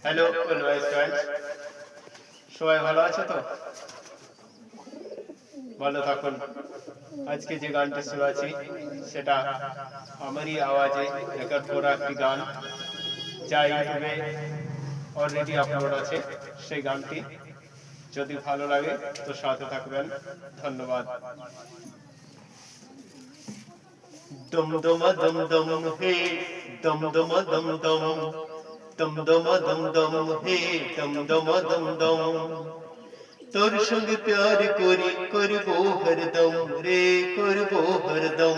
Hello hello সবাই ভালো আছো তো? ভালো থাকুন। আজকে যে গানটি শোনাচ্ছি সেটা আমারই আওয়াজে রেকর্ড করা একটি গান, যা ইউটিউবে অলরেডি আপলোড আছে। সেই গানটি যদি ভালো লাগে তো সাথে থাকবেন। ধন্যবাদ। দমদমা দমদম হে, দমদমা দমদম, দমদমা দমদম হে, দমদমা দমদম। তোর সঙ্গে প্যার করি করবো হরদম রে, করবো হরদম।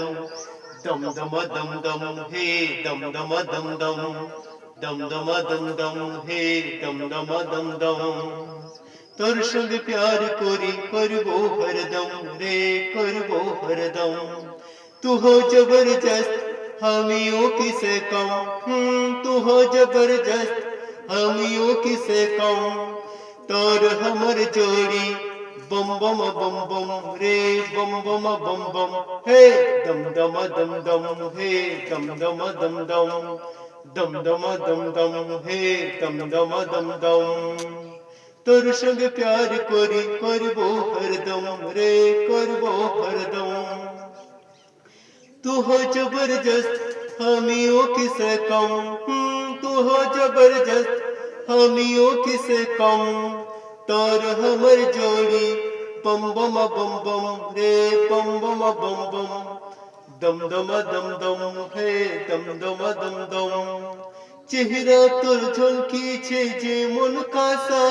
দমদমা দমদম হে, দমদমা দমদম, দমদমা দমদম হে, দমদমা দমদম। তোর সঙ্গে প্যার করি করবো হরদম রে, করবো হরদম। तू हो जबरदस्त हमियों किसे कम, तू हो जबरदस्त हमियों किसे कम। तोर हमर जोड़ी बम बम रे, बम बम हे, दम दम हे, दम दम हे, दम दम। তোর সঙ্গে প্যার করি করবো হরদম রে, করবো হরদম। तू हो जबरदस्त हमियों किसे कम, तू हो जबरदस्त हमियों किसे कम। तोर हमर जोड़ी बम बम रे, बम बम दम दम हे, दम दम। চেহারা তোর ঝলকিছে যেমন কাঁসা,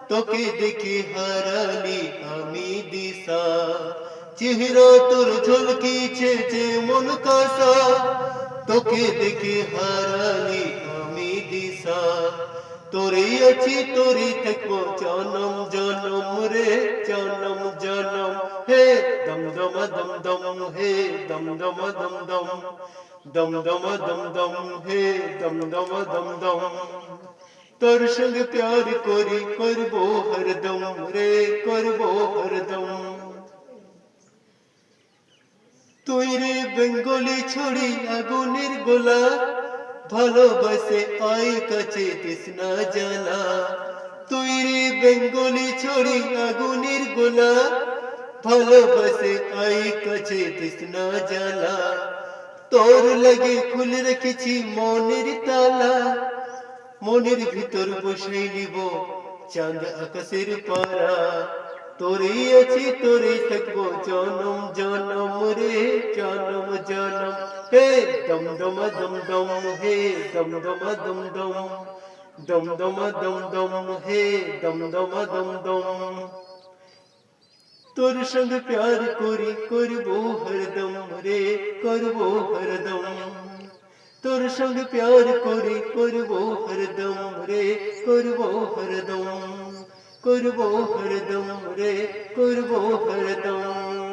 তোকে দেখে হারালি আমি দিশা। চেহারা তোর ঝলকিছে যেমন কাঁসা, তোকে দেখে হারালি আমি দিশা। তোরে আছি তোরে থাকবো জনম জনম রে, জনম জনম হে, দমদমা দমদম হে, দমদমা দমদম, দমদমা দমদম হে, দমদমা দমদম। তোর সঙ্গে প্যার করি করবো হরদম রে, করবো হরদম। তুই রে বেঙ্গলি ছড়ি আগুনের গোলা, ভালোবাসে আই কাছে তৃষ্ণা জ্বালা। তুই রে বেঙ্গলি ছড়ি আগুনের গোলা, ভালোবাসে আই কাছে তৃষ্ণা জ্বালা। তোর লাগে খুলে রেখেছি মনের তালা, মনের ভিতর বসে নিব চাঁদ আকাশের পারা। তোরই আছি তোরই থাকবো জনম জনম রে, জনম জনম হে, দমদমা দমদম হে, দমদমা দমদম, দমদমা দমদম হে, দমদমা দমদম। তোর সঙ্গে প্যার করি করবো হরদম রে, করবো হরদম। তোর সঙ্গে প্যার করি করবো হরদম রে, করবো হরদম, করবো হরদম রে, করবো হরদম।